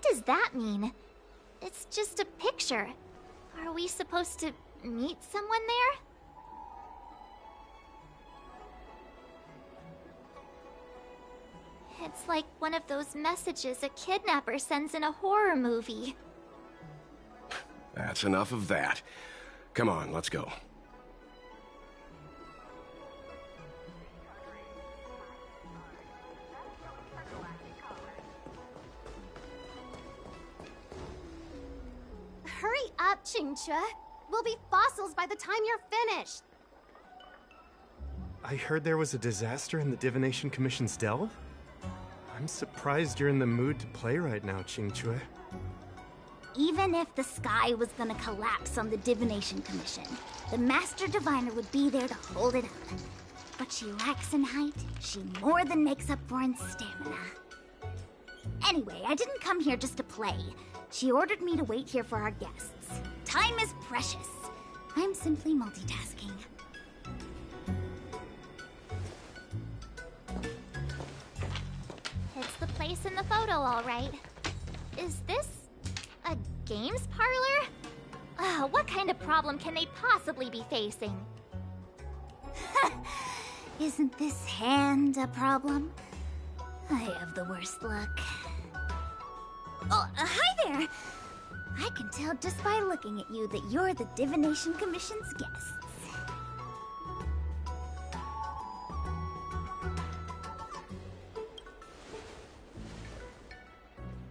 What does that mean? It's just a picture. Are we supposed to meet someone there? It's like one of those messages a kidnapper sends in a horror movie. That's enough of that. Come on, let's go. Hurry up, Qingque. We'll be fossils by the time you're finished. I heard there was a disaster in the Divination Commission's delve? I'm surprised you're in the mood to play right now, Qingque. Even if the sky was gonna collapse on the Divination Commission, the Master Diviner would be there to hold it up. What she lacks in height, she more than makes up for in stamina. Anyway, I didn't come here just to play. She ordered me to wait here for our guests. Time is precious. I'm simply multitasking. It's the place in the photo, all right. Is this a games parlor? What kind of problem can they possibly be facing? Isn't this hand a problem? I have the worst luck. Oh, hi there! I can tell just by looking at you that you're the Divination Commission's guests.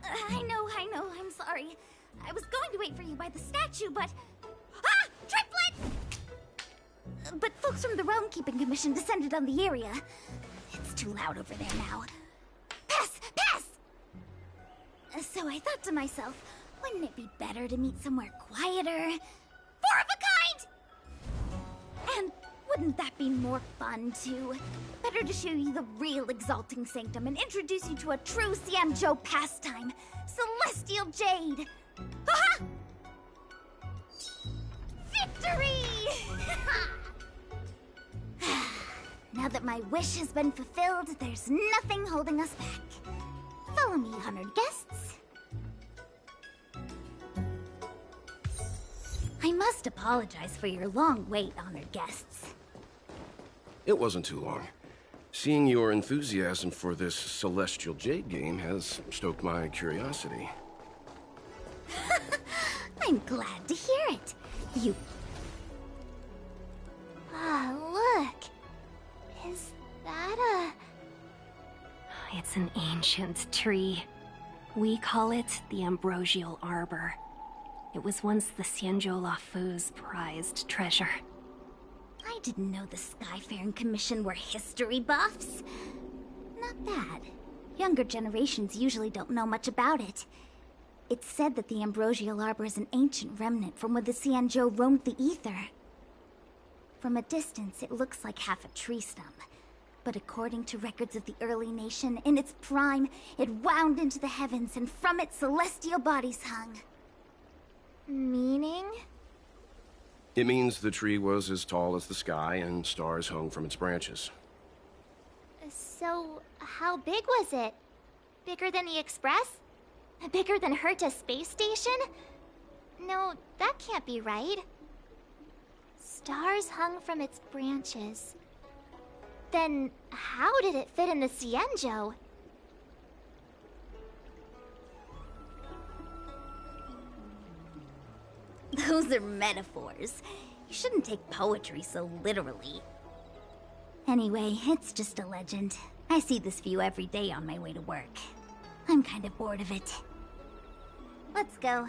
I know, I'm sorry. I was going to wait for you by the statue, but... Ah! Triplet! But folks from the Realm Keeping Commission descended on the area. It's too loud over there now. Pass! Pass! So I thought to myself, wouldn't it be better to meet somewhere quieter? Four of a kind! And wouldn't that be more fun, too? Better to show you the real Exalting Sanctum and introduce you to a true Xianzhou pastime, Celestial Jade! Aha! Victory! Now that my wish has been fulfilled, there's nothing holding us back. Follow me, honored guests. I must apologize for your long wait, honored guests. It wasn't too long. Seeing your enthusiasm for this Celestial Jade game has stoked my curiosity. I'm glad to hear it. You... Ah, look. Is that a... It's an ancient tree. We call it the Ambrosial Arbor. It was once the Xianzhou Lafu's prized treasure. I didn't know the Skyfaring Commission were history buffs. Not bad. Younger generations usually don't know much about it. It's said that the Ambrosial Arbor is an ancient remnant from when the Xianzhou roamed the ether. From a distance, it looks like half a tree stump. But according to records of the early nation, in its prime, it wound into the heavens and from it celestial bodies hung. meaning? It means the tree was as tall as the sky and stars hung from its branches. So, how big was it? Bigger than the Express? Bigger than Herta Space Station? No, that can't be right. Stars hung from its branches. Then, how did it fit in the Xianzhou? Those are metaphors. You shouldn't take poetry so literally. Anyway, it's just a legend. I see this view every day on my way to work. I'm kind of bored of it. Let's go.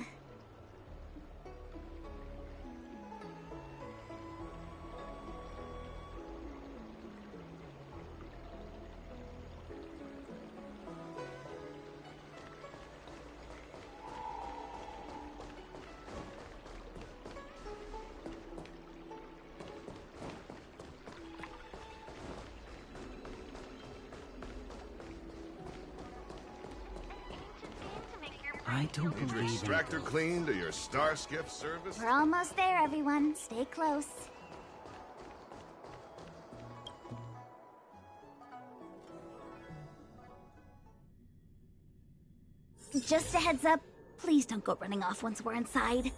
I don't Need your believe extractor in cleaned or your star skiff service? We're almost there, everyone. Stay close. just a heads up, please don't go running off once we're inside.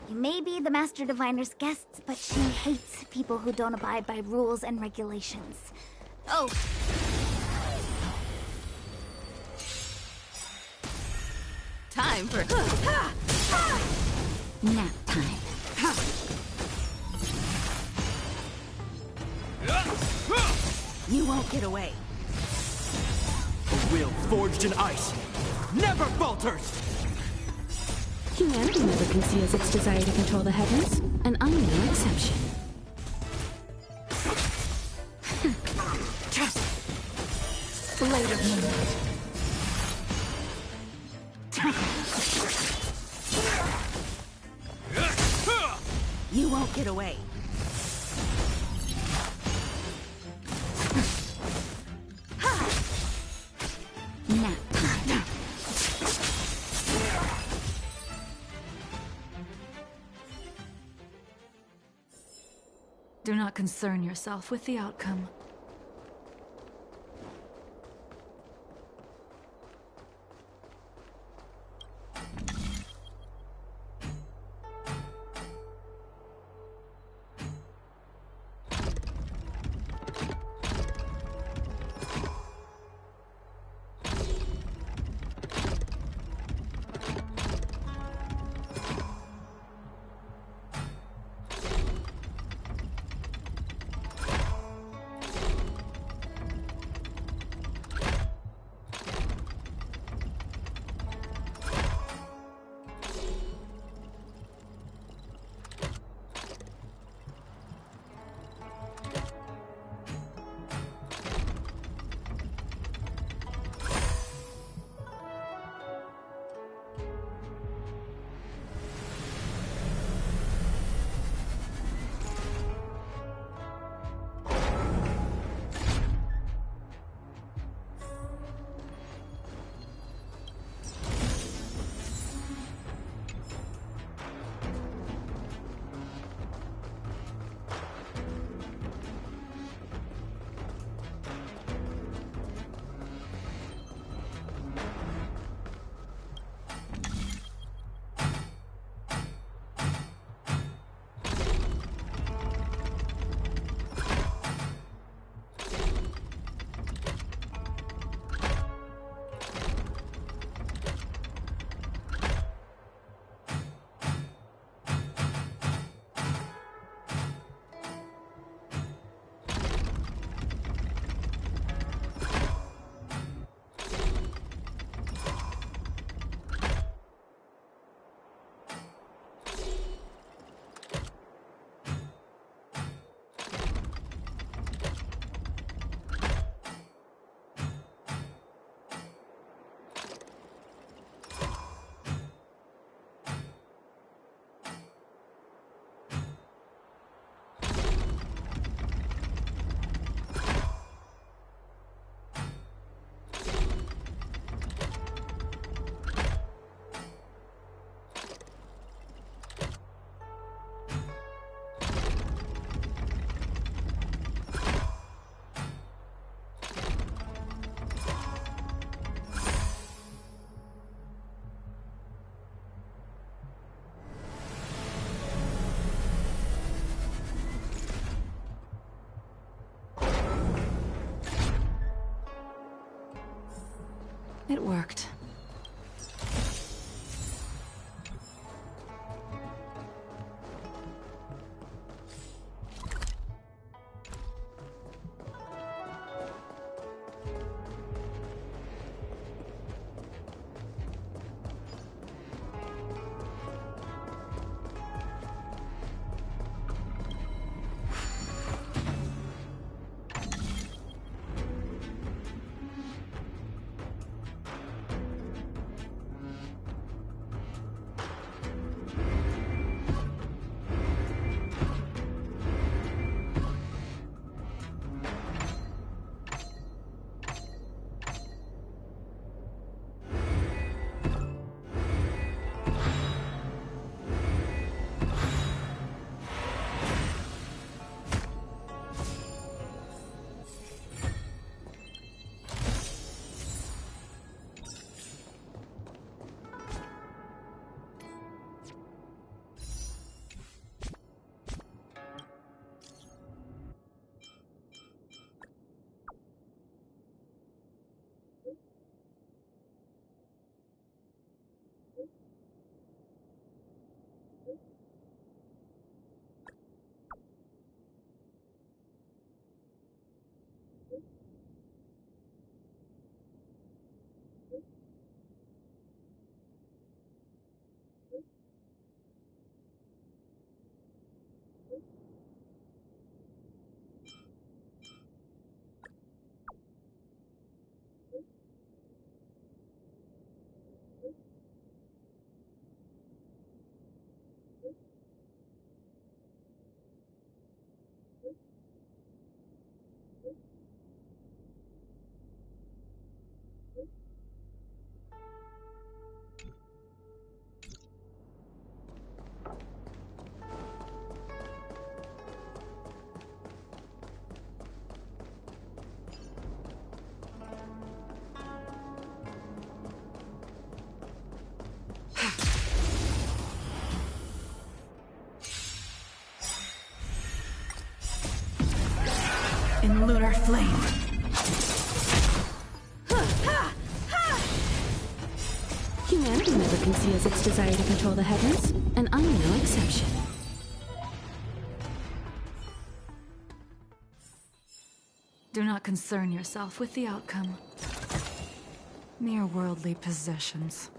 You may be the Master Diviner's guests, but she hates people who don't abide by rules and regulations. Oh! Time for... Nap time. You won't get away. A will forged in ice never falters! Humanity never conceals its desire to control the heavens, and I'm no exception. Blade of Moonlight. You won't get away. Nap time. Do not concern yourself with the outcome. It worked. lunar flame. Humanity never conceals its desire to control the heavens, and I'm no exception. Do not concern yourself with the outcome. Mere worldly possessions.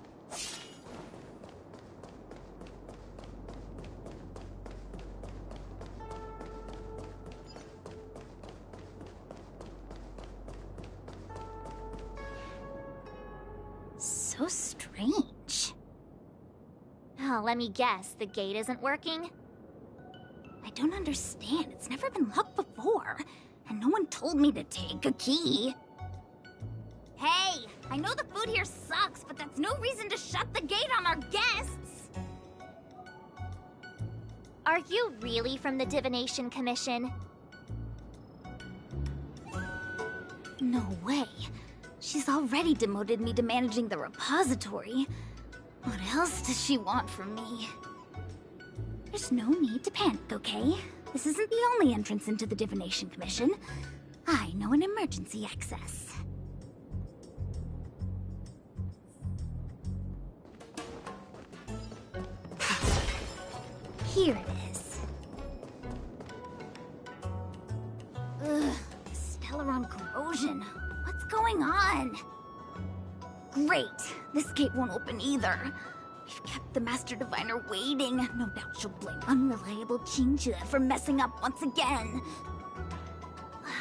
So strange. Oh, let me guess, the gate isn't working? I don't understand. It's never been locked before. And no one told me to take a key. Hey, I know the food here sucks, but that's no reason to shut the gate on our guests. Are you really from the Divination Commission? No way. She's already demoted me to managing the repository. What else does she want from me? There's no need to panic, okay? This isn't the only entrance into the Divination Commission. I know an emergency access. Here it is. Ugh, Stellaron corrosion. What's going on? Great. This gate won't open either. We've kept the Master Diviner waiting. No doubt she'll blame unreliable Qingque for messing up once again.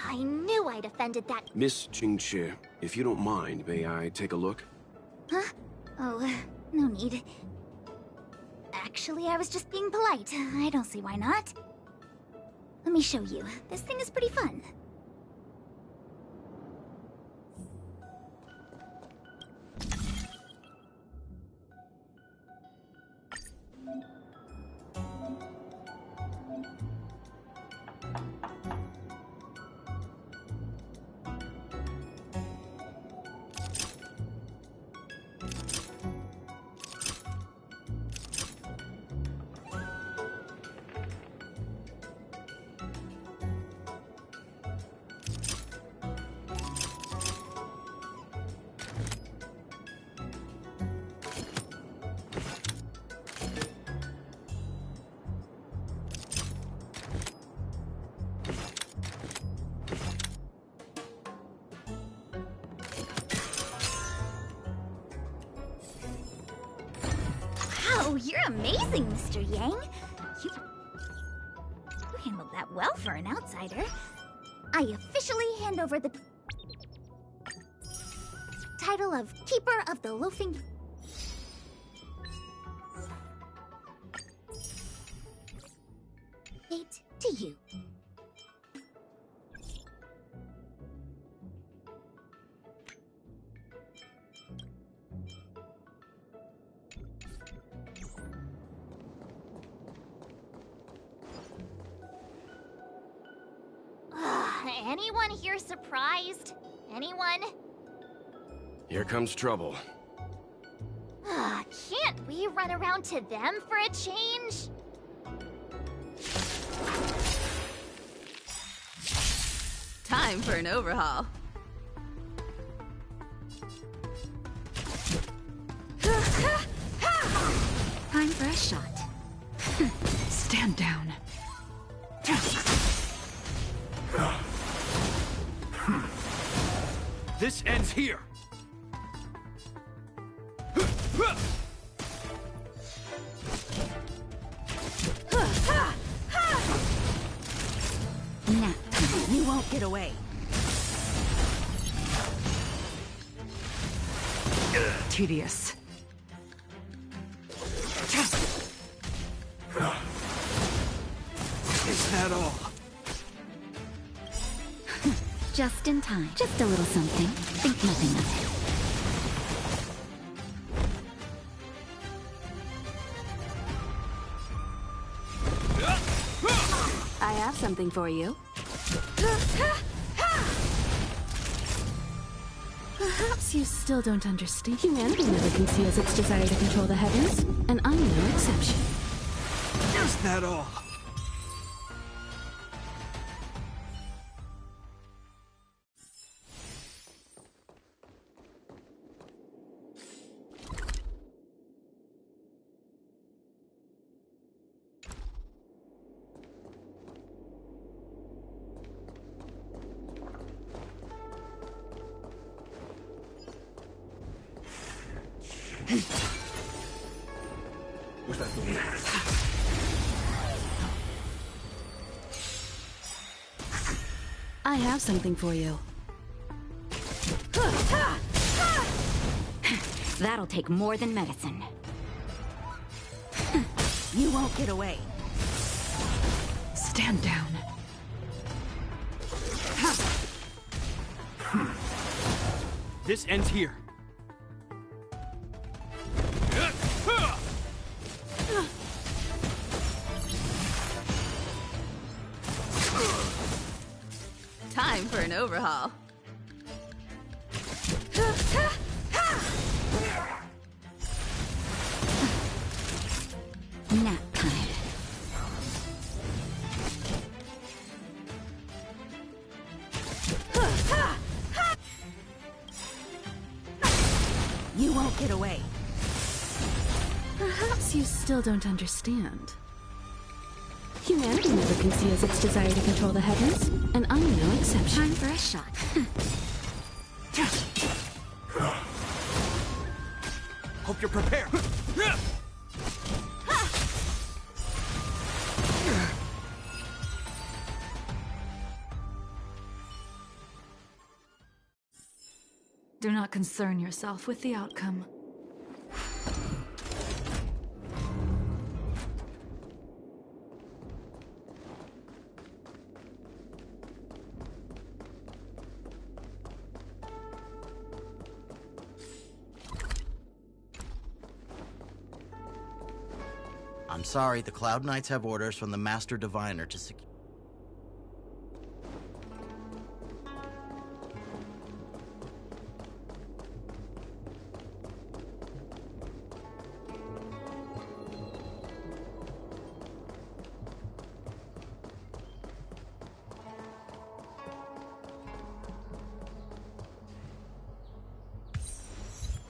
I knew I'd offended that. Miss Qingque, if you don't mind, may I take a look? Huh? Oh, no need. Actually, I was just being polite. I don't see why not. Let me show you. This thing is pretty fun. Wow, you're amazing, Mr. Yang. You handled that well for an outsider. I officially hand over the title of Keeper of the Loafing Gate to you. Anyone here surprised? Anyone? Here comes trouble. Can't we run around to them for a change? Time for an overhaul. Time for a shot. Stand down. This ends here. Nap time. You won't get away. Tedious. Is that all? Just in time. Just a little something. Think nothing of it. I have something for you. Perhaps you still don't understand. Humanity never conceals its desire to control the heavens, and I'm no exception. Is that all? Was that the I have something for you. That'll take more than medicine. You won't get away. Stand down. This ends here. Time for an overhaul. Nap time. You won't get away. Perhaps you still don't understand. Humanity never conceals its desire to control the heavens, and I'm no exception. Time for a shot. Hope you're prepared. Do not concern yourself with the outcome. I'm sorry, the Cloud Knights have orders from the Master Diviner to secure.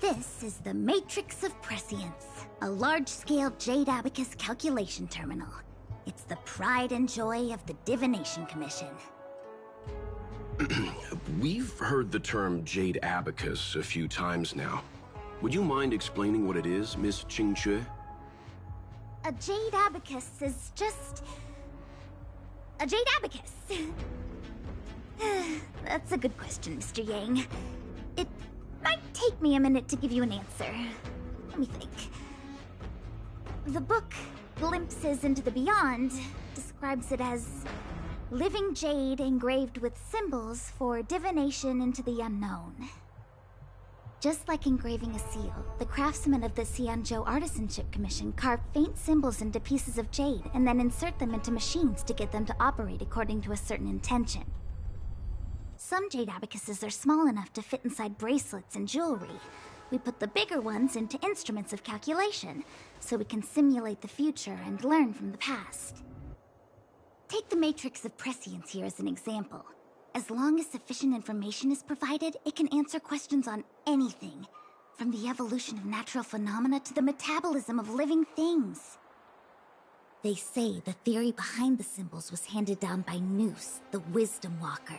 This is the Matrix of Prescience, a large-scale Jade Abacus calculation terminal. It's the pride and joy of the Divination Commission. We've heard the term Jade Abacus a few times now. Would you mind explaining what it is, Miss Qingque? A Jade Abacus is just... a Jade Abacus. That's a good question, Mr. Yang. It might take me a minute to give you an answer. Let me think. The book, Glimpses into the Beyond, describes it as living jade engraved with symbols for divination into the unknown. Just like engraving a seal, the craftsmen of the Xianzhou Artisanship Commission carve faint symbols into pieces of jade and then insert them into machines to get them to operate according to a certain intention. Some jade abacuses are small enough to fit inside bracelets and jewelry. We put the bigger ones into instruments of calculation, so we can simulate the future and learn from the past. Take the Matrix of Prescience here as an example. As long as sufficient information is provided, it can answer questions on anything, from the evolution of natural phenomena to the metabolism of living things. They say the theory behind the symbols was handed down by Noose, the Wisdom Walker.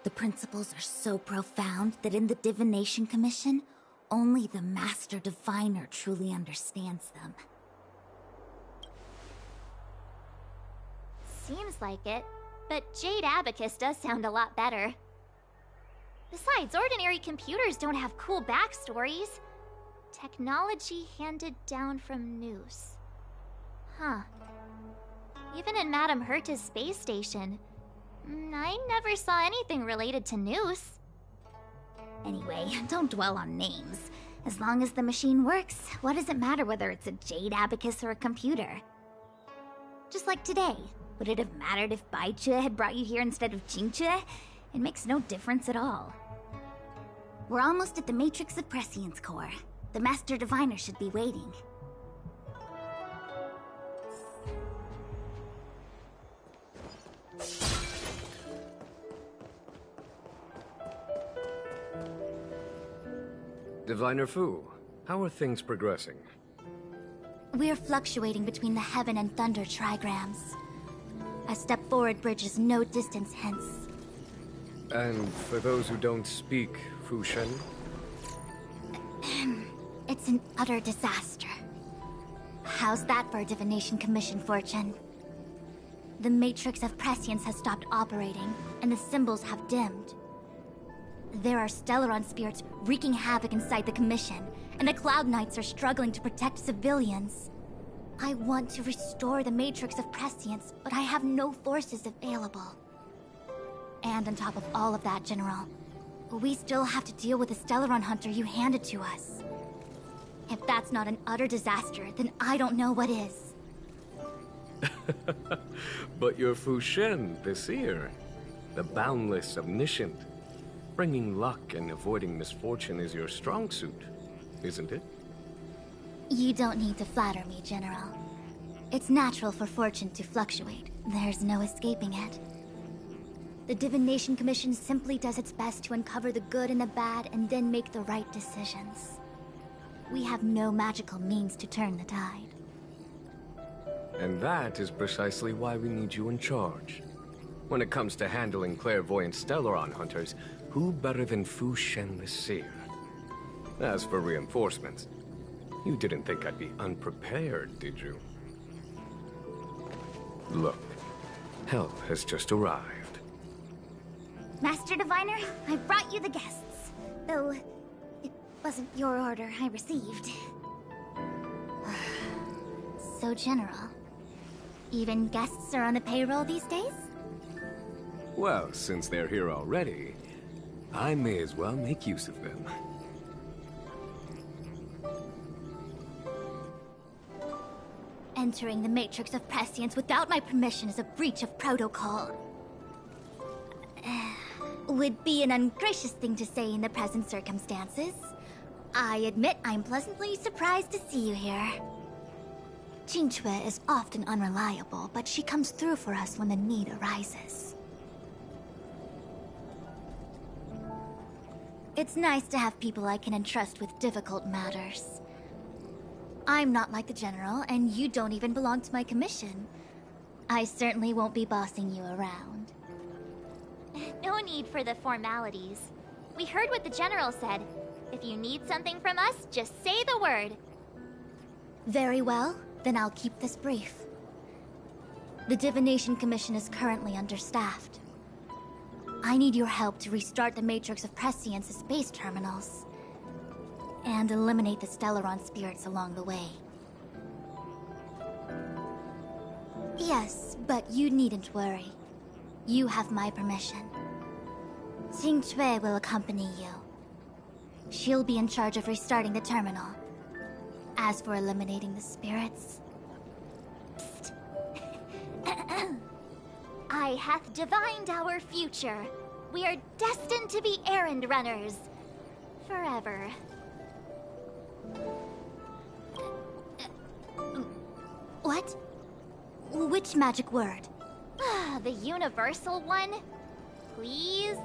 The principles are so profound that in the Divination Commission, only the Master Diviner truly understands them. Seems like it, but Jade Abacus does sound a lot better. Besides, ordinary computers don't have cool backstories. Technology handed down from Noose. Huh. Even in Madame Herta's space station, I never saw anything related to Noose. Anyway, don't dwell on names. As long as the machine works, what does it matter whether it's a Jade Abacus or a computer? Just like today, would it have mattered if Baichue had brought you here instead of Qingque? It makes no difference at all. We're almost at the Matrix of Prescience core. The Master Diviner should be waiting. Diviner Fu, how are things progressing? We're fluctuating between the Heaven and Thunder trigrams. A step forward bridges no distance hence. And for those who don't speak Fu Shen? It's It's an utter disaster. How's that for a divination commission, Fortune? The matrix of prescience has stopped operating, and the symbols have dimmed. There are Stellaron spirits wreaking havoc inside the commission, and the Cloud Knights are struggling to protect civilians. I want to restore the matrix of prescience, but I have no forces available. And on top of all of that, General, we still have to deal with the Stellaron hunter you handed to us. If that's not an utter disaster, then I don't know what is. But you're Fu Shen, the seer. The boundless, omniscient. Bringing luck and avoiding misfortune is your strong suit, isn't it? You don't need to flatter me, General. It's natural for fortune to fluctuate. There's no escaping it. The Divination Commission simply does its best to uncover the good and the bad and then make the right decisions. We have no magical means to turn the tide. And that is precisely why we need you in charge. When it comes to handling clairvoyant Stellaron hunters, who better than Fu Shen the Seer? As for reinforcements, you didn't think I'd be unprepared, did you? Look, help has just arrived. Master Diviner, I brought you the guests. Though, it wasn't your order I received. So, General, even guests are on the payroll these days? Well, since they're here already, I may as well make use of them. Entering the Matrix of Prescience without my permission is a breach of protocol. Would be an ungracious thing to say in the present circumstances. I admit I'm pleasantly surprised to see you here. Qingque is often unreliable, but she comes through for us when the need arises. It's nice to have people I can entrust with difficult matters. I'm not like the General, and you don't even belong to my commission. I certainly won't be bossing you around. No need for the formalities. We heard what the General said. If you need something from us, just say the word. Very well, then I'll keep this brief. The Divination Commission is currently understaffed. I need your help to restart the Matrix of Prescience's space terminals. And eliminate the Stellaron spirits along the way. Yes, but you needn't worry. You have my permission. Qingque will accompany you. She'll be in charge of restarting the terminal. As for eliminating the spirits... Psst. I hath divined our future. We are destined to be errand runners. Forever. What? Which magic word? The universal one? Please?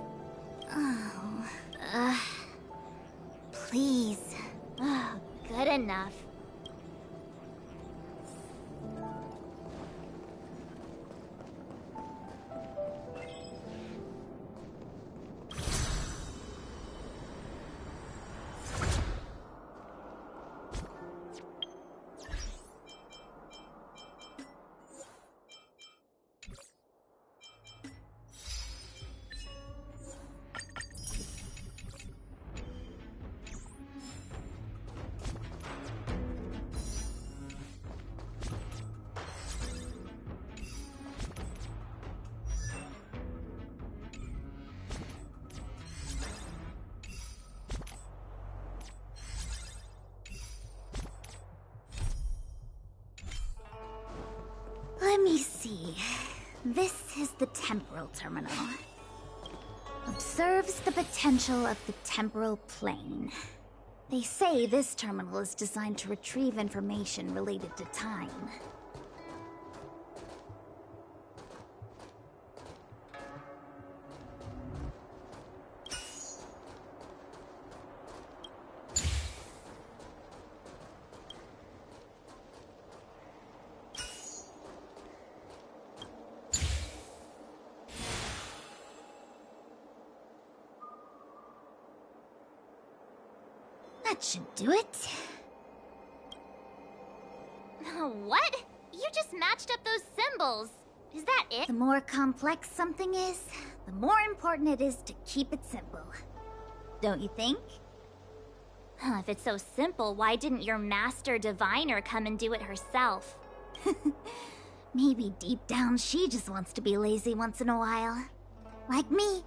Oh, please. Good enough. Let me see. This is the temporal terminal. Observes the potential of the temporal plane. They say this terminal is designed to retrieve information related to time. That should do it. What? You just matched up those symbols. Is that it? The more complex something is, the more important it is to keep it simple. Don't you think? If it's so simple, why didn't your master diviner come and do it herself? Maybe deep down she just wants to be lazy once in a while. Like me.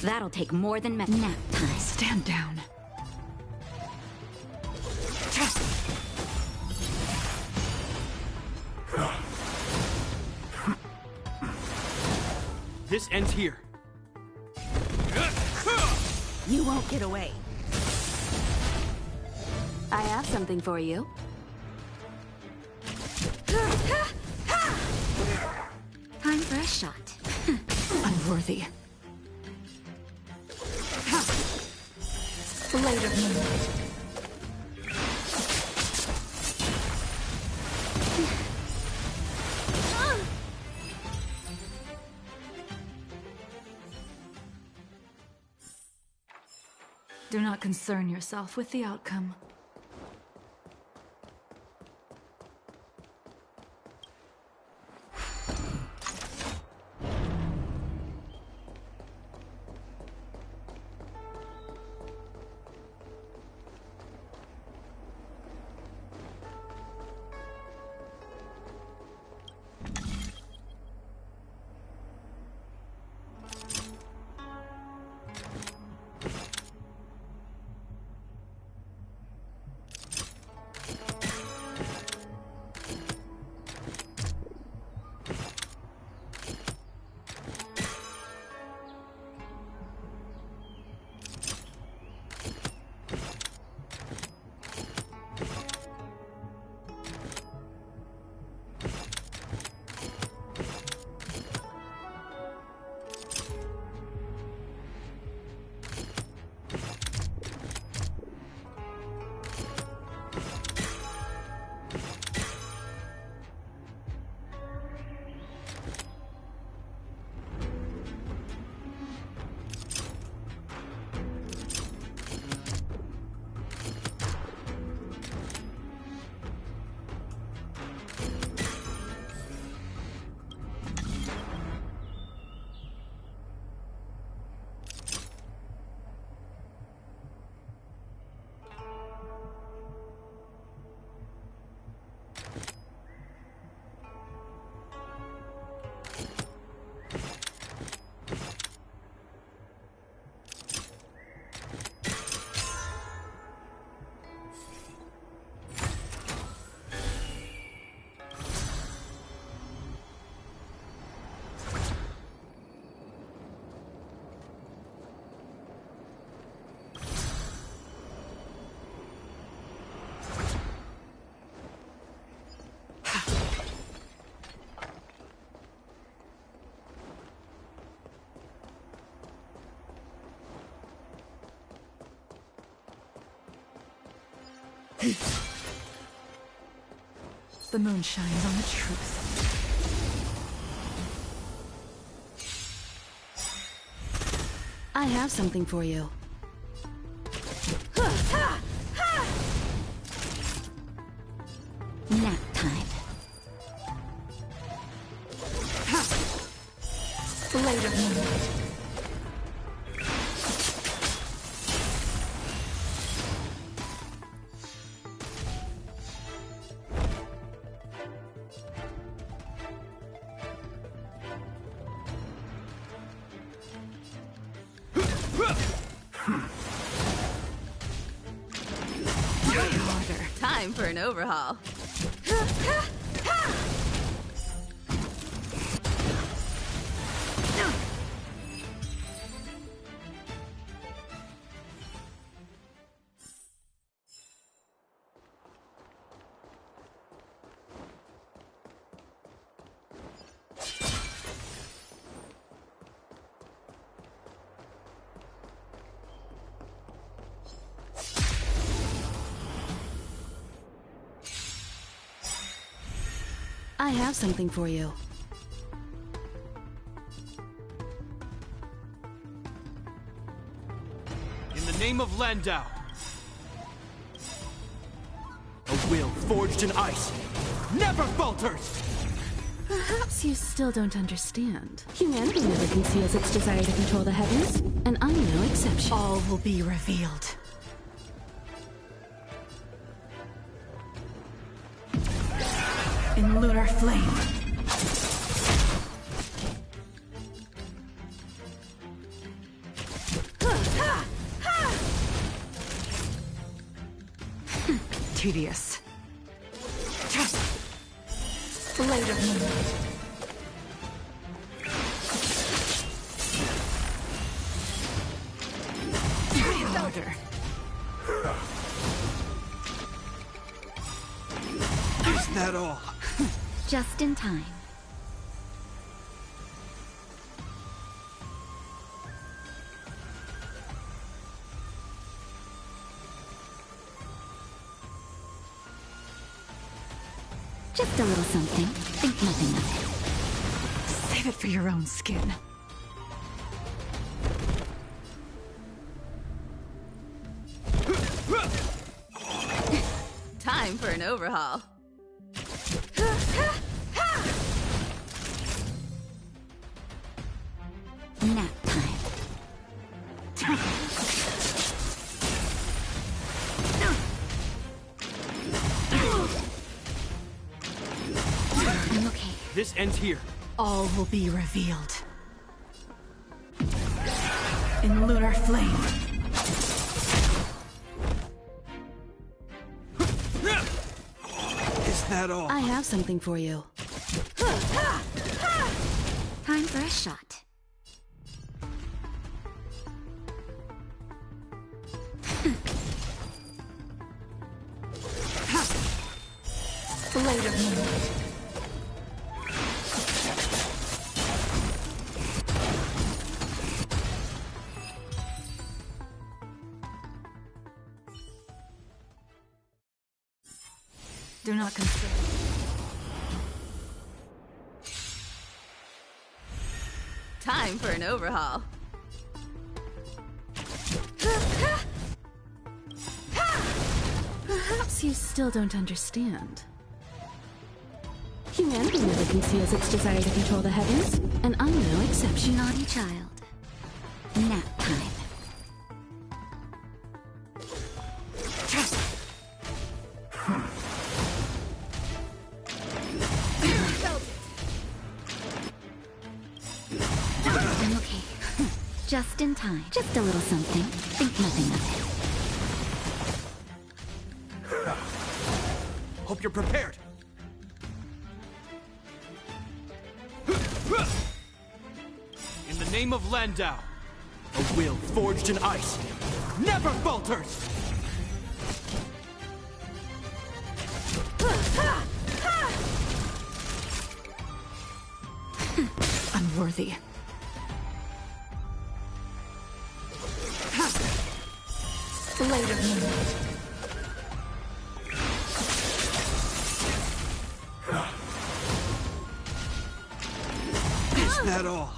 That'll take more than nap time. Stand down. This ends here. You won't get away. I have something for you. Time for a shot. Unworthy. Blade of Moonlight. Do not concern yourself with the outcome. The moon shines on the truth. I have something for you. Nap time. Blade of Moonlight. Time for an overhaul. I have something for you. In the name of Landau. A will forged in ice never falters! Perhaps you still don't understand. Humanity never conceals its desire to control the heavens, and I'm no exception. All will be revealed. In lunar flame. Tedious. Blade of moonlight. Harder. Is that all? Just in time. Just a little something. Think nothing of it. Save it for your own skin. Time for an overhaul. Nap time. I'm okay. This ends here. All will be revealed. In lunar flame. Is that all? I have something for you. Time for a shot. Blade of moonlight. Do not consider. Time for an overhaul. Perhaps you still don't understand. Humanity never conceals its desire to control the heavens, and I'm no exception. Naughty child. Nap time. I'm okay. Just in time. Just a little something. Think nothing of it. Hope you're prepared. In the name of Landau, a will forged in ice never falters! Unworthy. Blade of moonlight. Is that all?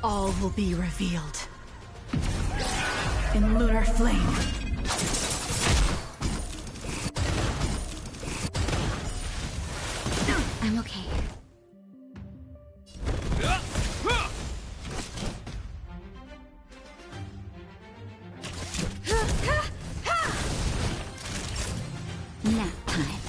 All will be revealed. In lunar flame. I'm okay. Nap time.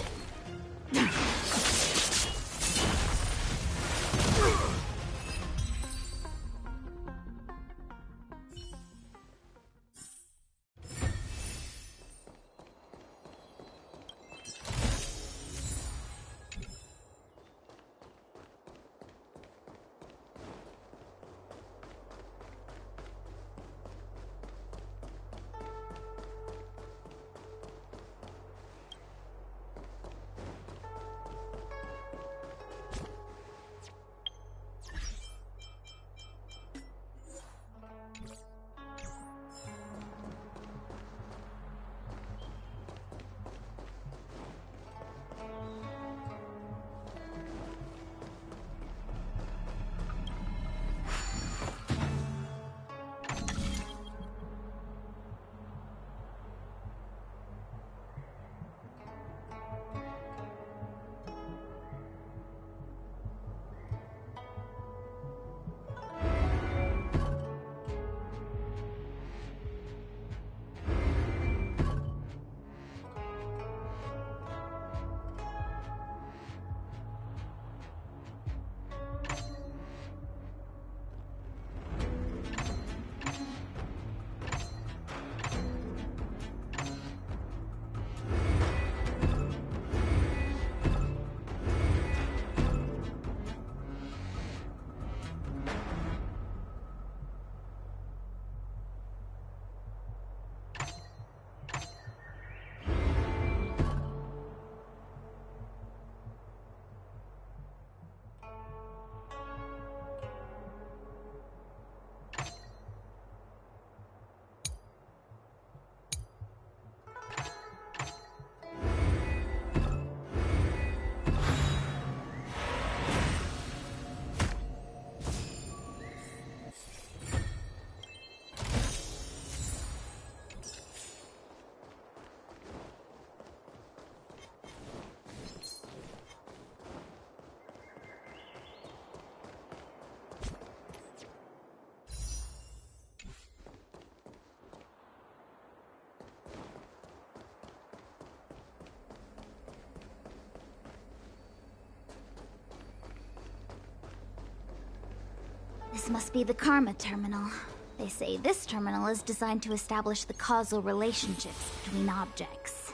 This must be the Karma Terminal. They say this terminal is designed to establish the causal relationships between objects.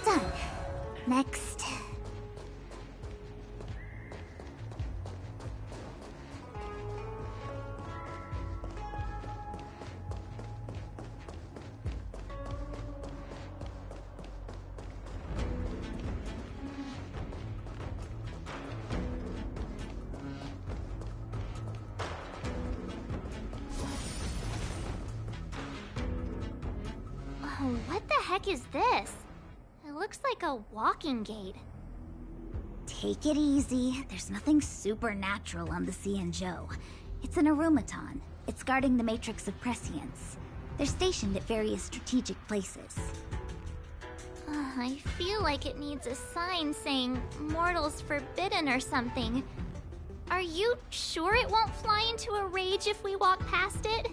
Done. Next. Oh, what the heck is this? It looks like a walking gate. Take it easy. There's nothing supernatural on the Cianzhou. It's an arumaton. It's guarding the matrix of prescience. They're stationed at various strategic places. I feel like it needs a sign saying mortals forbidden or something. Are you sure it won't fly into a rage if we walk past it?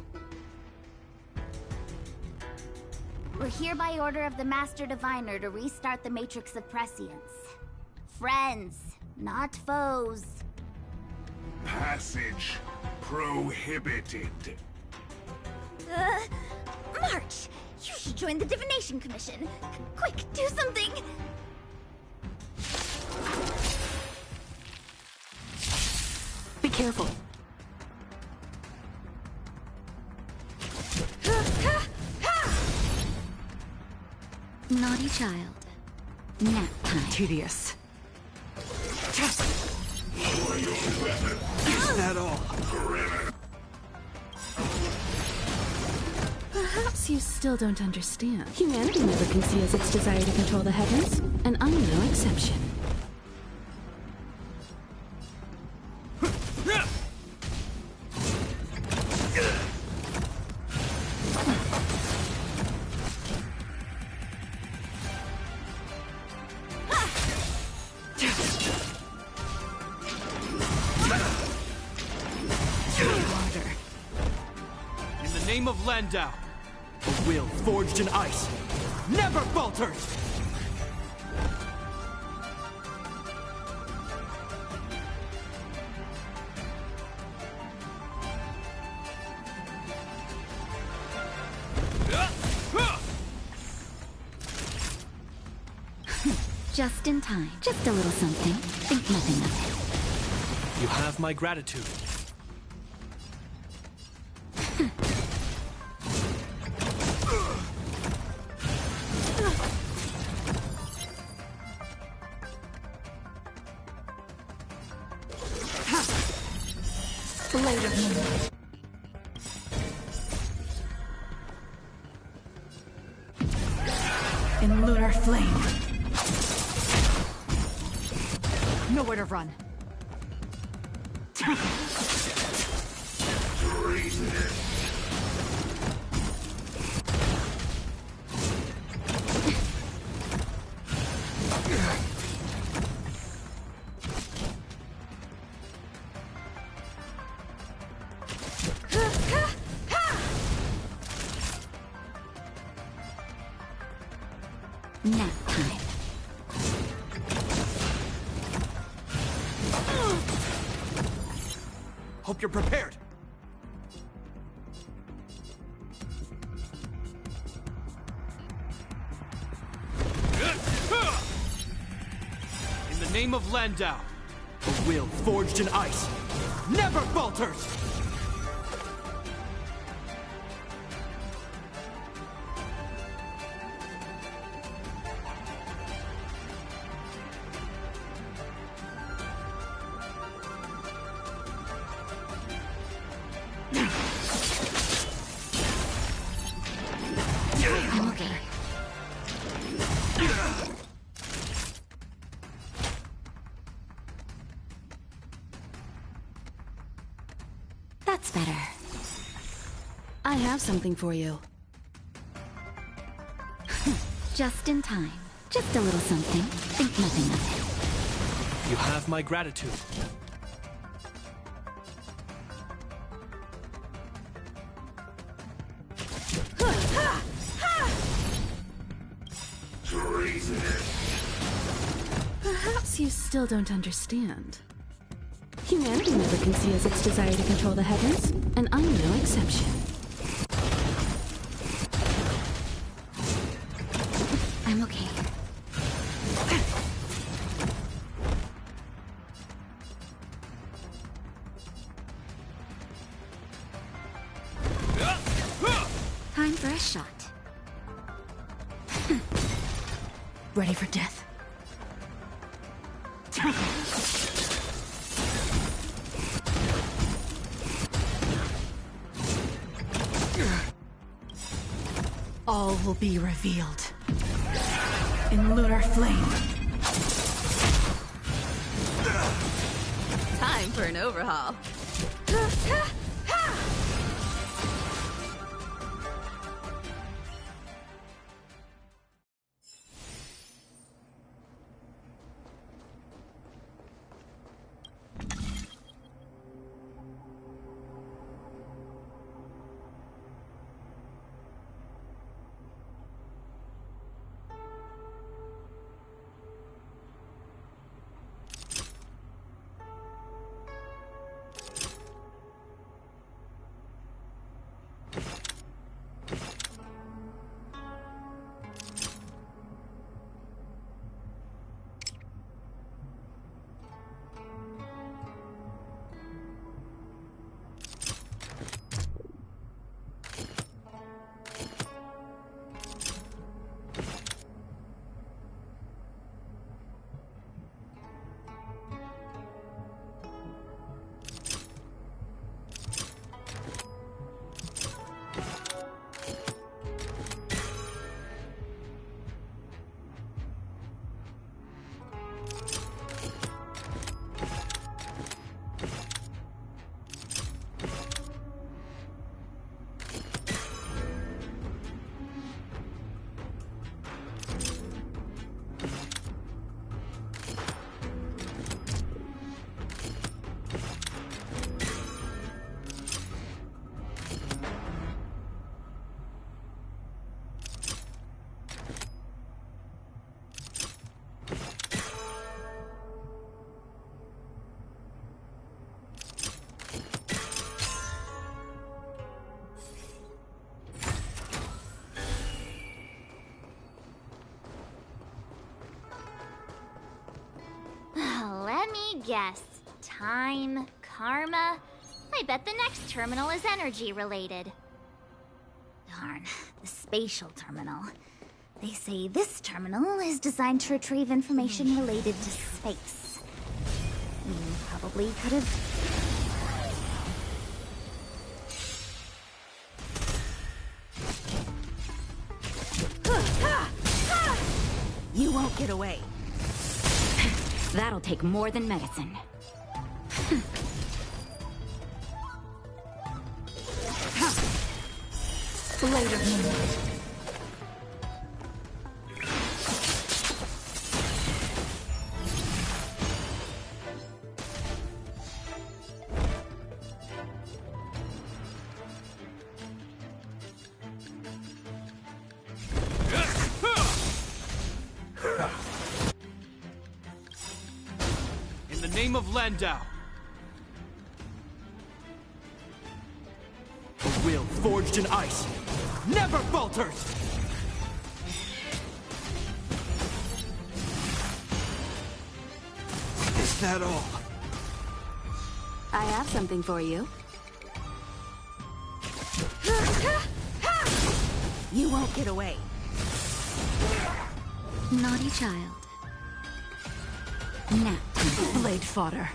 We're here by order of the Master Diviner to restart the Matrix of Prescience. Friends, not foes. Passage prohibited. March! You should join the Divination Commission. Quick, do something! Be careful. Naughty child. Nap time. Tedious. Is that all? Perhaps you still don't understand. Humanity never conceals its desire to control the heavens, and I'm no exception. In the name of Landau, a will forged in ice never falters! Just in time. Just a little something. Think nothing of it. You have my gratitude. Later moonlight. In lunar flame. Nowhere to run. Nap time. Hope you're prepared. In the name of Landau, a will forged in ice never falters! I'm okay. have something for you. Just in time. Just a little something. Think nothing of it. You have my gratitude. Perhaps you still don't understand. Humanity never conceals its desire to control the heavens, and I'm no exception. I'm okay. Time for a shot. Ready for death? All will be revealed in lunar flame. Time for an overhaul. Let me guess. Time, karma. I bet the next terminal is energy related. Darn, the spatial terminal. They say this terminal is designed to retrieve information related to space. You probably could have... You won't get away. That'll take more than medicine. Later. In the name of Landau. A will forged in ice never falters! Is that all? I have something for you. You won't get away. Naughty child. Nap. Blade fodder.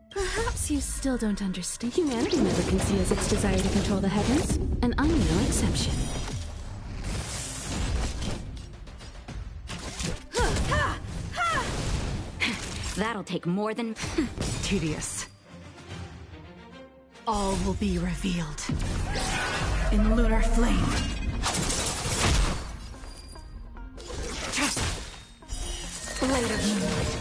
Perhaps Perhaps you still don't understand. Humanity never conceals its desire to control the heavens, and I'm no exception. That'll take more than... Tedious. All will be revealed. In lunar flame. Blade of moonlight.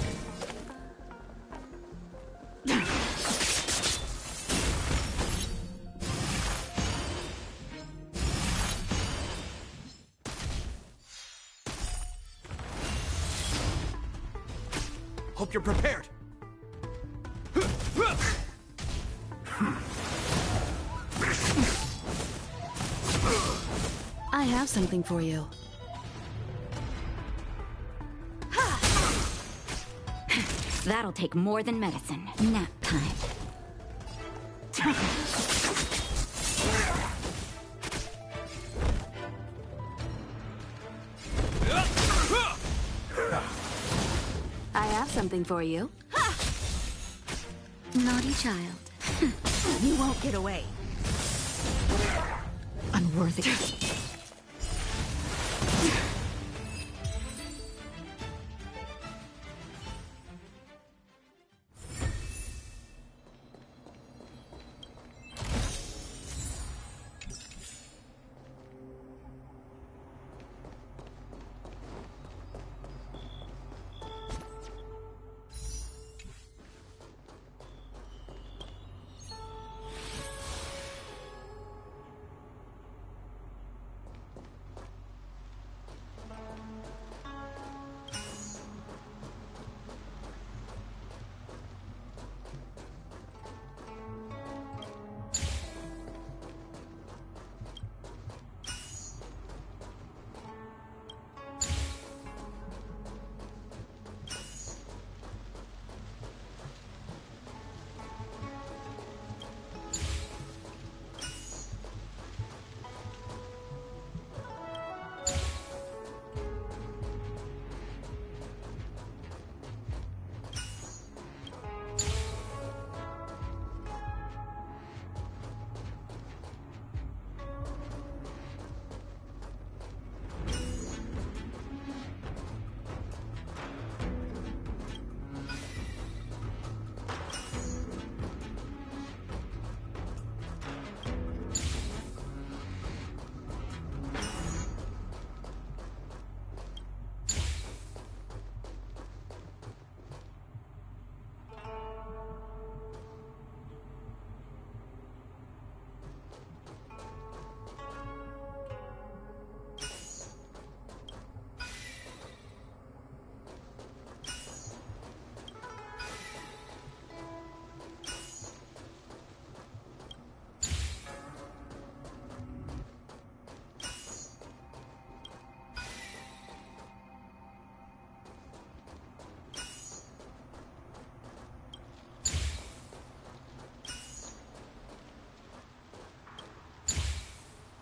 Hope you're prepared. I have something for you. That'll take more than medicine. Nap time. I have something for you. Naughty child. You won't get away. Unworthy.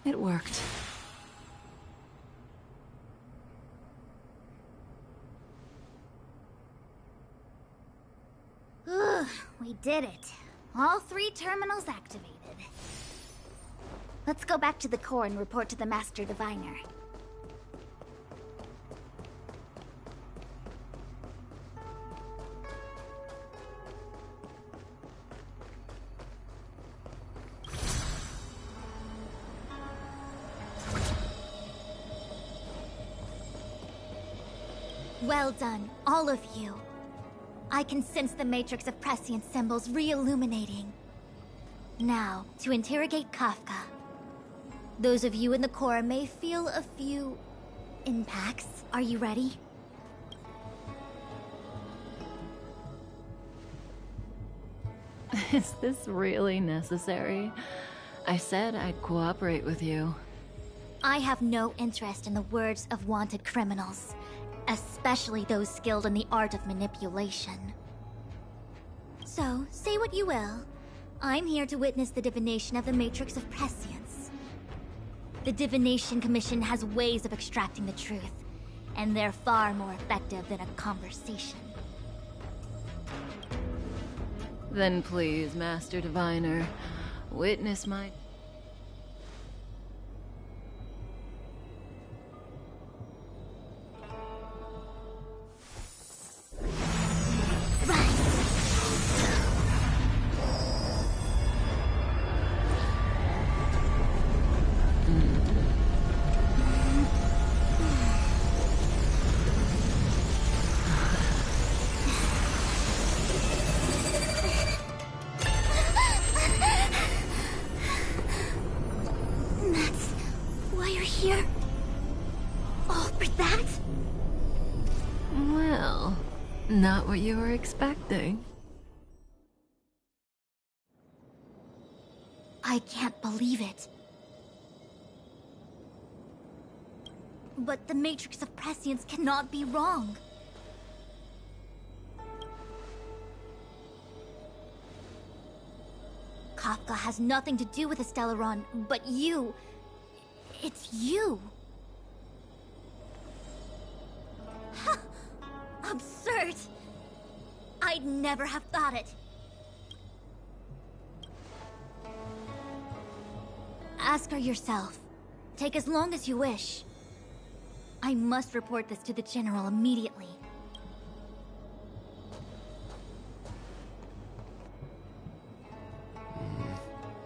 It worked. Ugh, we did it. All 3 terminals activated. Let's go back to the core and report to the Master Diviner. Well done, all of you. I can sense the matrix of prescient symbols re-illuminating. Now, to interrogate Kafka. Those of you in the core may feel a few impacts. Are you ready? Is this really necessary? I said I'd cooperate with you. I have no interest in the words of wanted criminals. Especially those skilled in the art of manipulation. So, say what you will. I'm here to witness the divination of the Matrix of Prescience. The Divination Commission has ways of extracting the truth, and they're far more effective than a conversation. Then please, Master Diviner, witness my... That's why you're here? All for that? Well, not what you were expecting. I can't believe it. But the Matrix of Prescience cannot be wrong. Kafka has nothing to do with the Stellaron, but you... It's you. Huh. Absurd. I'd never have thought it. Ask her yourself. Take as long as you wish. I must report this to the General immediately.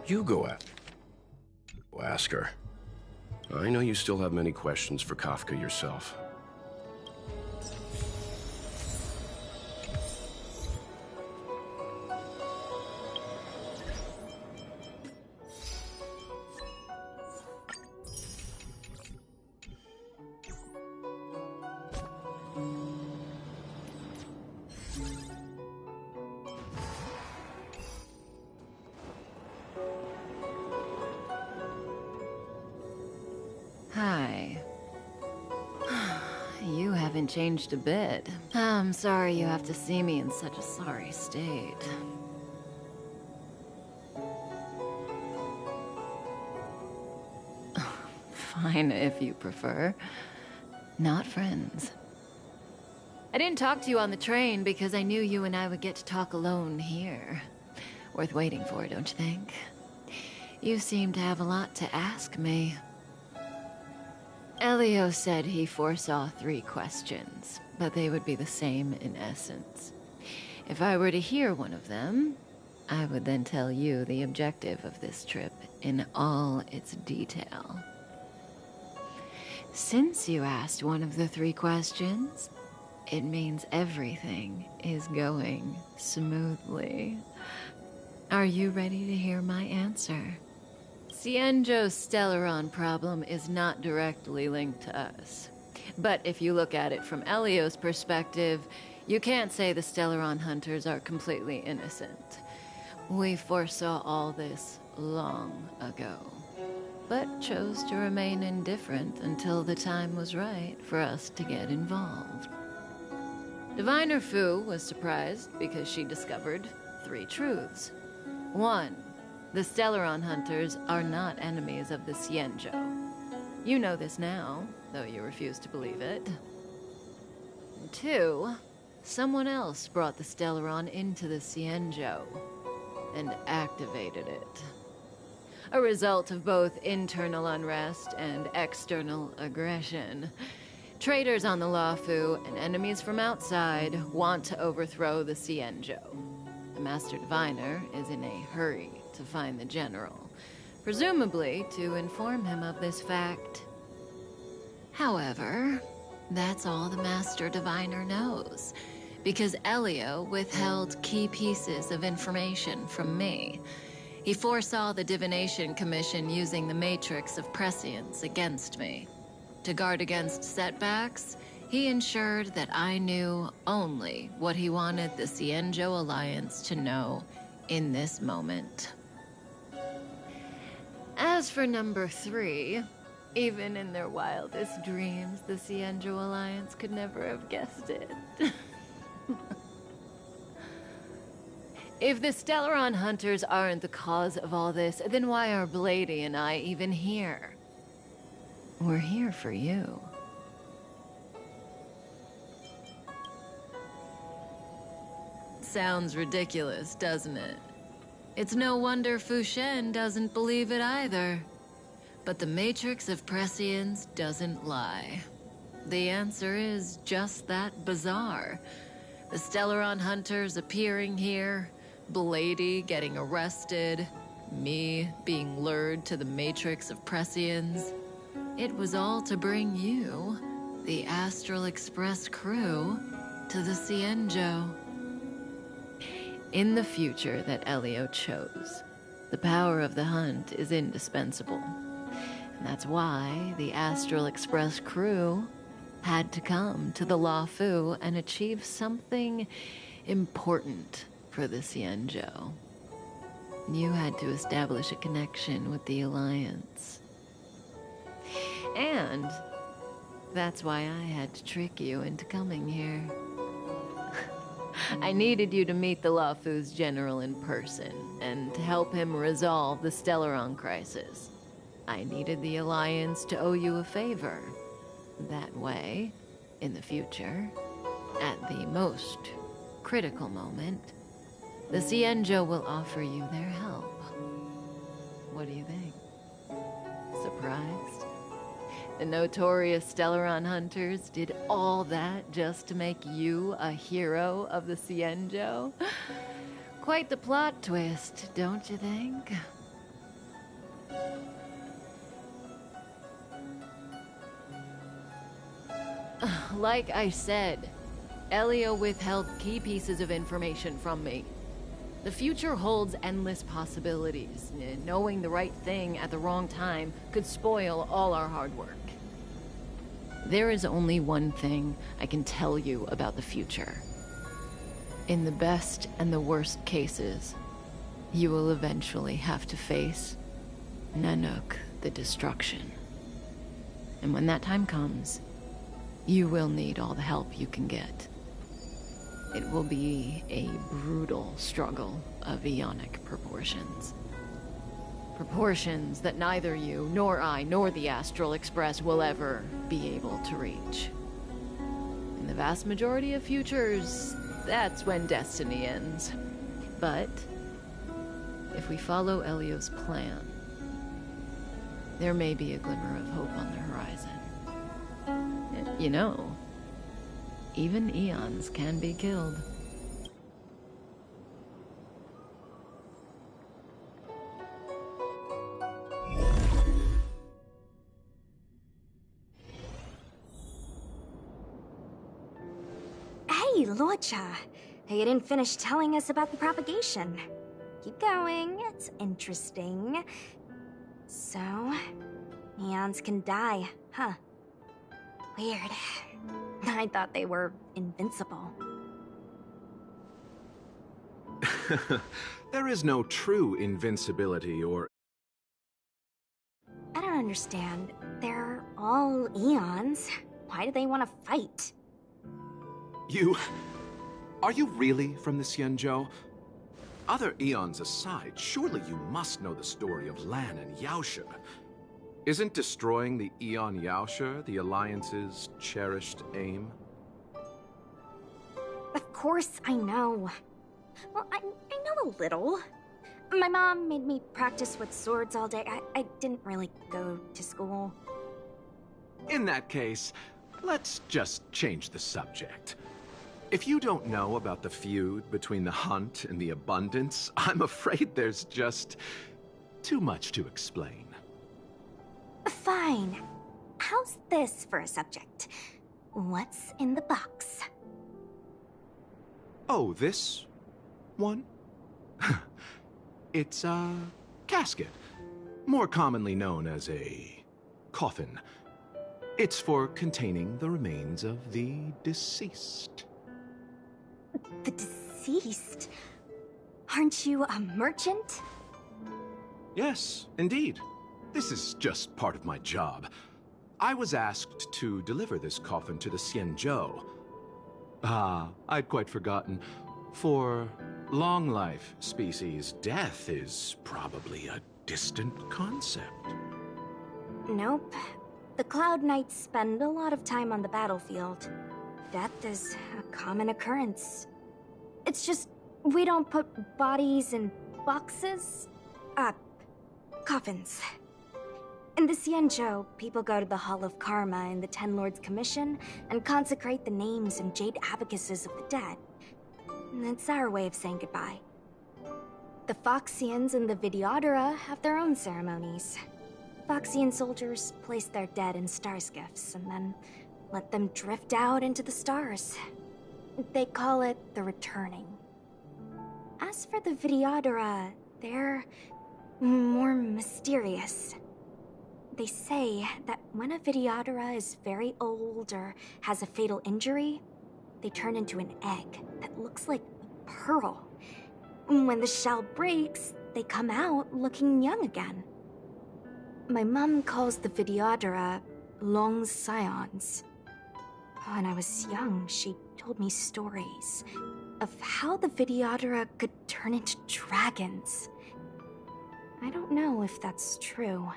You go ask her. I know you still have many questions for Kafka yourself. Hi. You haven't changed a bit. I'm sorry you have to see me in such a sorry state. Fine, if you prefer. Not friends. I didn't talk to you on the train because I knew you and I would get to talk alone here. Worth waiting for, don't you think? You seem to have a lot to ask me. Elio said he foresaw 3 questions, but they would be the same in essence. If I were to hear one of them, I would then tell you the objective of this trip in all its detail. Since you asked one of the 3 questions, it means everything is going smoothly. Are you ready to hear my answer? Cienjo's Stellaron problem is not directly linked to us. But if you look at it from Elio's perspective, you can't say the Stellaron hunters are completely innocent. We foresaw all this long ago, but chose to remain indifferent until the time was right for us to get involved. Diviner Fu was surprised because she discovered 3 truths. 1. The Stellaron hunters are not enemies of the Cienjo. You know this now, though you refuse to believe it. 2. Someone else brought the Stellaron into the Cienjo and activated it. A result of both internal unrest and external aggression. Traitors on the Luofu and enemies from outside want to overthrow the Cienjo. The Master Diviner is in a hurry to find the General, presumably to inform him of this fact. However, that's all the Master Diviner knows, because Elio withheld key pieces of information from me. He foresaw the Divination Commission using the Matrix of Prescience against me. To guard against setbacks, he ensured that I knew only what he wanted the Cienjo Alliance to know in this moment. As for number 3, even in their wildest dreams, the Cienjo Alliance could never have guessed it. If the Stellaron hunters aren't the cause of all this, then why are Blady and I even here? We're here for you. Sounds ridiculous, doesn't it? It's no wonder Fu Shen doesn't believe it either. But the Matrix of Prescience doesn't lie. The answer is just that bizarre. The Stellaron hunters appearing here, Blady getting arrested, me being lured to the Matrix of Prescience. It was all to bring you, the Astral Express crew, to the Cienjo. In the future that Elio chose, the power of the hunt is indispensable. And that's why the Astral Express crew had to come to the Luofu and achieve something important for the Cienjo. You had to establish a connection with the Alliance. And that's why I had to trick you into coming here. I needed you to meet the Luofu's general in person and to help him resolve the Stellaron crisis. I needed the Alliance to owe you a favor. That way, in the future, at the most critical moment, the Cienjo will offer you their help. What do you think? Surprised? The notorious Stellaron hunters did all that just to make you a hero of the Cienjo? Quite the plot twist, don't you think? Like I said, Elio withheld key pieces of information from me. The future holds endless possibilities. Knowing the right thing at the wrong time could spoil all our hard work. There is only one thing I can tell you about the future. In the best and the worst cases, you will eventually have to face Nanook the Destruction. And when that time comes, you will need all the help you can get. It will be a brutal struggle of eonic proportions. Proportions that neither you, nor I, nor the Astral Express will ever be able to reach. In the vast majority of futures, that's when destiny ends. But if we follow Elio's plan, there may be a glimmer of hope on the horizon. You know, even eons can be killed. Hey, Luocha. You didn't finish telling us about the propagation. Keep going, it's interesting. So, eons can die, huh? Weird. I thought they were invincible. There is no true invincibility or... I don't understand. They're all eons. Why do they want to fight? Are you really from the Cienjo? Other eons aside, surely you must know the story of Lan and Yaoshe. Isn't destroying the Eon Yaoshe the Alliance's cherished aim? Of course I know. Well, I know a little. My mom made me practice with swords all day. I didn't really go to school. In that case, let's just change the subject. If you don't know about the feud between the Hunt and the Abundance, I'm afraid there's just too much to explain. Fine. How's this for a subject? What's in the box? Oh, this one? It's a casket, more commonly known as a coffin. It's for containing the remains of the deceased. The deceased? Aren't you a merchant? Yes, indeed. This is just part of my job. I was asked to deliver this coffin to the Cienjo. I'd quite forgotten. For long life species, death is probably a distant concept. Nope. The Cloud Knights spend a lot of time on the battlefield. Death is a common occurrence. It's just We don't put bodies in boxes? Coffins. In the Xianzhou, people go to the Hall of Karma in the Ten Lords Commission and consecrate the names and jade abacuses of the dead. It's our way of saying goodbye. The Foxians and the Videodora have their own ceremonies. Foxian soldiers place their dead in star skiffs and then let them drift out into the stars. They call it the returning. As for the Videodora, they're more mysterious. They say that when a Videodora is very old or has a fatal injury, they turn into an egg that looks like a pearl. When the shell breaks, they come out looking young again. My mom calls the Videodora long scions. When I was young, she told me stories of how the Videodora could turn into dragons. I don't know if that's true.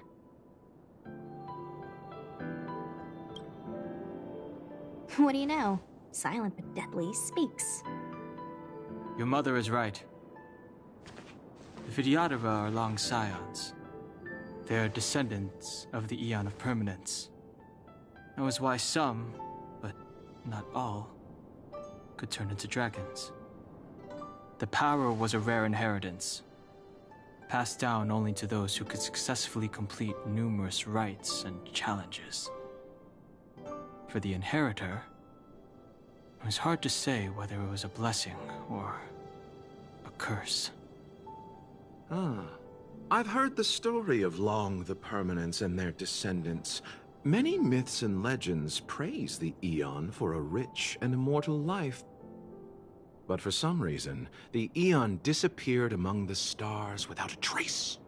What do you know? Silent but deadly speaks. Your mother is right. The Videodora are long scions. They are descendants of the Eon of Permanence. That was why some, but not all, could turn into dragons. The power was a rare inheritance, passed down only to those who could successfully complete numerous rites and challenges. For the inheritor, it was hard to say whether it was a blessing or a curse. I've heard the story of Long the Permanence and their descendants. Many myths and legends praise the Eon for a rich and immortal life. But for some reason, the Eon disappeared among the stars without a trace.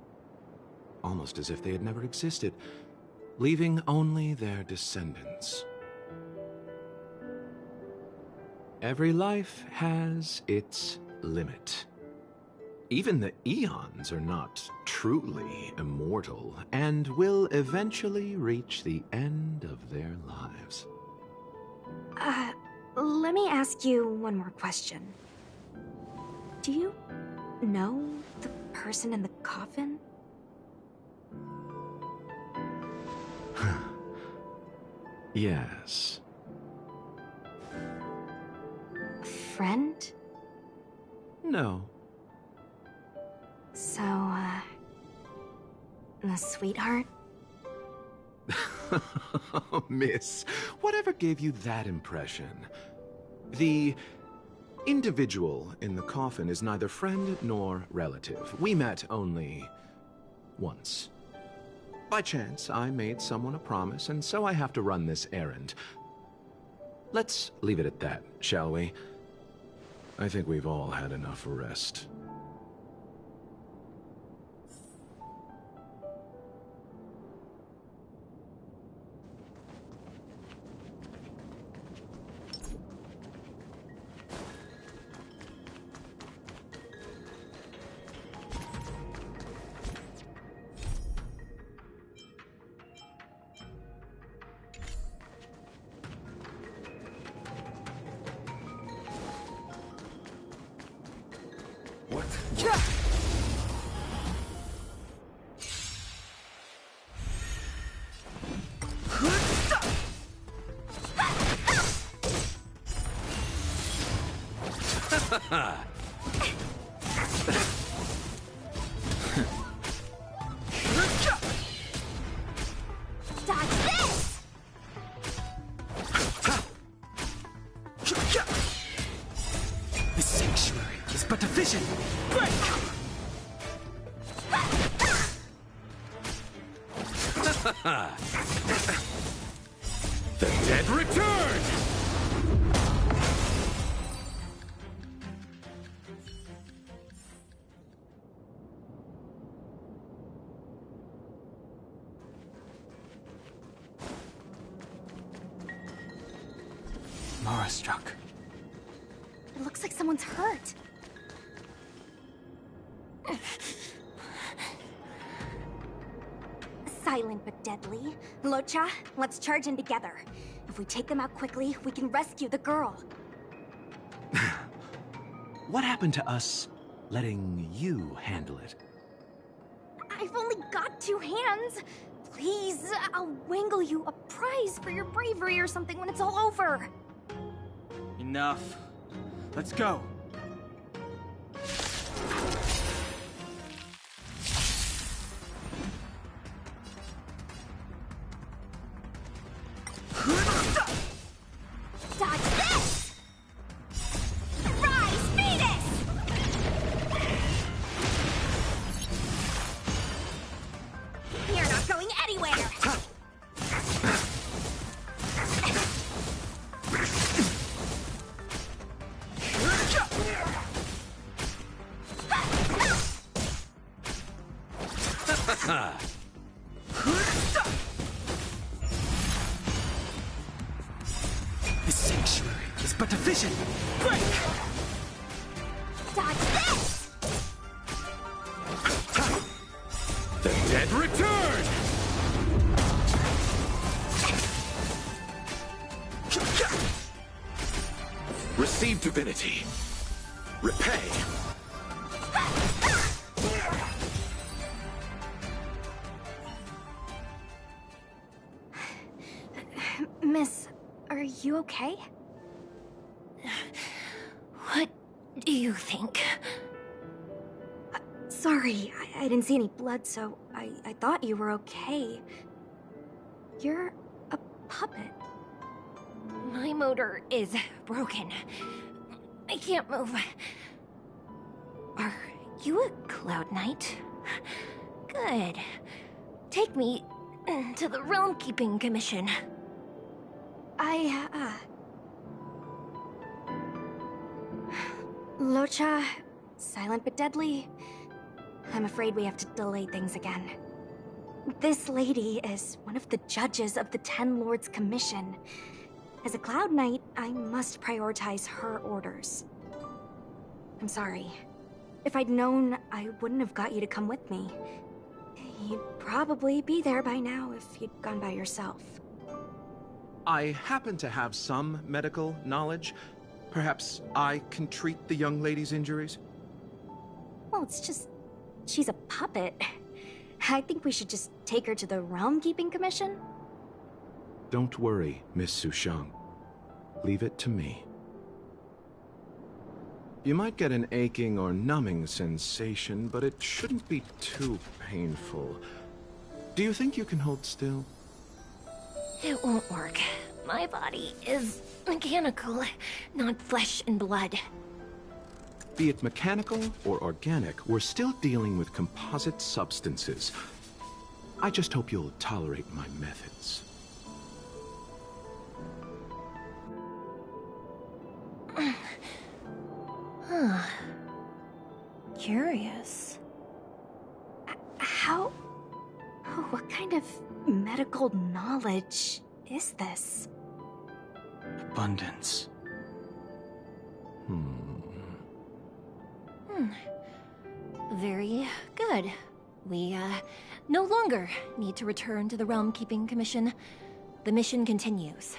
Almost as if they had never existed, leaving only their descendants. Every life has its limit. Even the Eons are not truly immortal and will eventually reach the end of their lives. Let me ask you one more question. Do you know the person in the coffin? Yes. A friend? No. So, a sweetheart? Miss, whatever gave you that impression? The individual in the coffin is neither friend nor relative. We met only once. By chance, I made someone a promise, and so I have to run this errand. Let's leave it at that, shall we? I think we've all had enough rest. The sanctuary is but a vision. Break! The dead return! Mara struck. It looks like someone's hurt. Silent but deadly. Locha, let's charge in together. If we take them out quickly, we can rescue the girl. what happened to us letting you handle it? I've only got 2 hands. Please, I'll wangle you a prize for your bravery or something when it's all over. Enough. Let's go. Dodge this! Rise, Venus! You're not going anywhere! The sanctuary is but a vision. Break! Dodge this! The dead return! Receive divinity. Repay. Miss, are you okay? What do you think? Sorry, I didn't see any blood, so I thought you were okay. You're a puppet. My motor is broken. I can't move. Are you a Cloud Knight? Good. Take me to the Realm Keeping Commission. Locha, silent but deadly. I'm afraid we have to delay things again. This lady is one of the judges of the Ten Lords Commission. As a Cloud Knight, I must prioritize her orders. I'm sorry. If I'd known, I wouldn't have got you to come with me. You'd probably be there by now if you'd gone by yourself. I happen to have some medical knowledge. Perhaps I can treat the young lady's injuries? Well, it's just... she's a puppet. I think we should just take her to the Realm Keeping Commission. Don't worry, Miss Sushang. Leave it to me. You might get an aching or numbing sensation, but it shouldn't be too painful. Do you think you can hold still? It won't work. My body is mechanical, not flesh and blood. Be it mechanical or organic, we're still dealing with composite substances. I just hope you'll tolerate my methods. Huh. Curious. How... what kind of medical knowledge is this? Abundance. Very good. We, no longer need to return to the Realm Keeping Commission. The mission continues.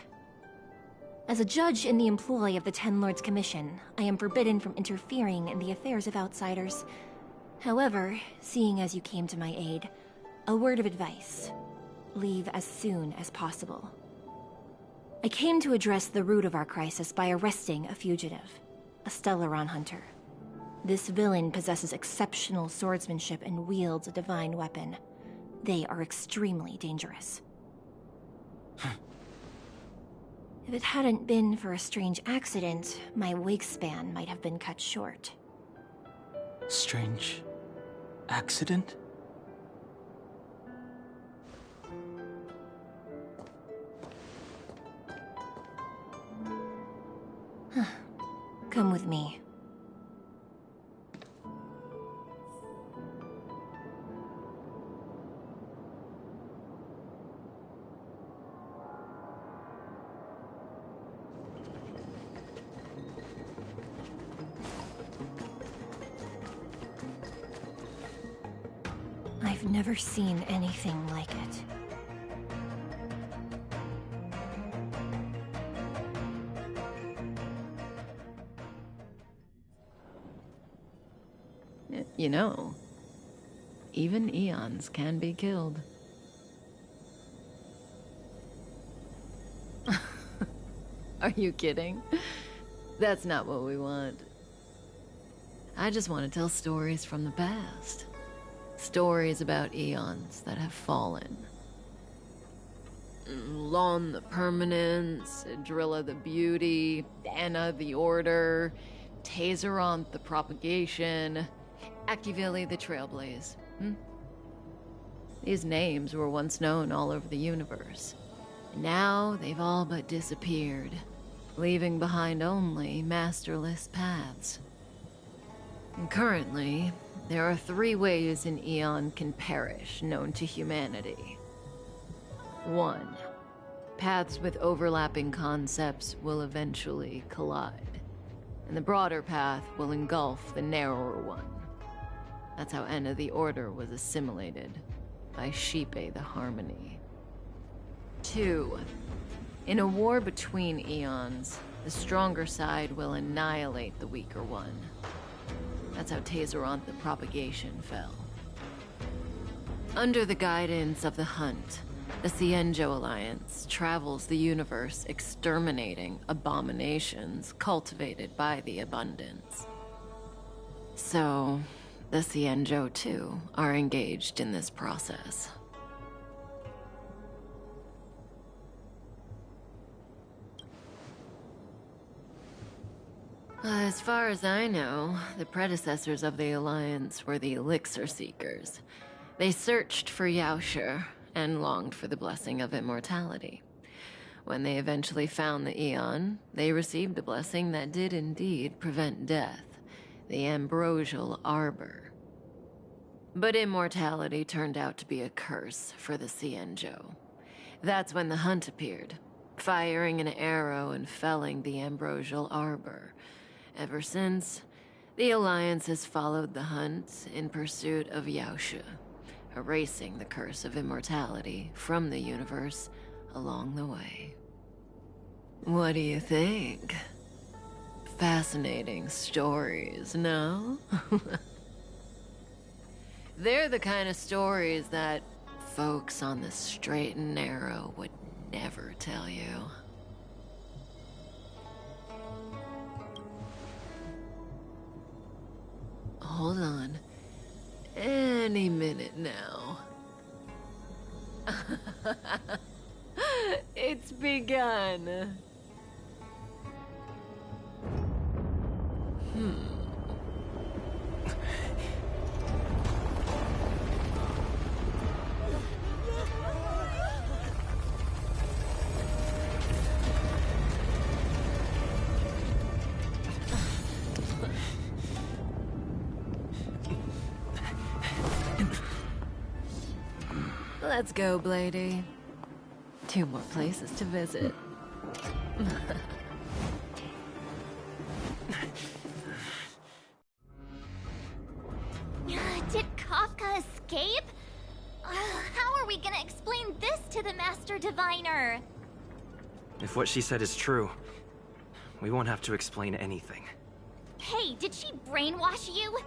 As a judge in the employ of the Ten Lords Commission, I am forbidden from interfering in the affairs of outsiders. However, seeing as you came to my aid, a word of advice. Leave as soon as possible. I came to address the root of our crisis by arresting a fugitive, a Stellaron hunter. This villain possesses exceptional swordsmanship and wields a divine weapon. They are extremely dangerous. If it hadn't been for a strange accident, my wingspan might have been cut short. Strange accident? Come with me. I've never seen anything like it. You know, even eons can be killed. Are you kidding? That's not what we want. I just want to tell stories from the past. Stories about eons that have fallen. Lon the Permanence, Drilla the Beauty, Anna the Order, Tazeronth the Propagation, Akivili the Trailblaze. These names were once known all over the universe. Now they've all but disappeared, leaving behind only masterless paths. And currently, there are 3 ways an eon can perish known to humanity. 1. Paths with overlapping concepts will eventually collide, and the broader path will engulf the narrower one. That's how Enna the Order was assimilated by Shipe the Harmony. 2. In a war between eons, the stronger side will annihilate the weaker one. That's how Tazeronth the Propagation fell. Under the guidance of the Hunt, the Cienjo Alliance travels the universe exterminating abominations cultivated by the Abundance. So, the Cienjo too are engaged in this process. As far as I know, the predecessors of the Alliance were the Elixir Seekers. They searched for Yaoshi and longed for the blessing of immortality. When they eventually found the Eon, they received the blessing that did indeed prevent death, the Ambrosial Arbor. But immortality turned out to be a curse for the Cienjo. That's when the Hunt appeared, firing an arrow and felling the Ambrosial Arbor. Ever since, the Alliance has followed the Hunt in pursuit of Yaoshi, erasing the curse of immortality from the universe along the way. What do you think? Fascinating stories, no? They're the kind of stories that folks on the straight and narrow would never tell you. Hold on. Any minute now. It's begun. Let's go, Blady. 2 more places to visit. Did Kafka escape? How are we gonna explain this to the Master Diviner? If what she said is true, we won't have to explain anything. Hey, did she brainwash you?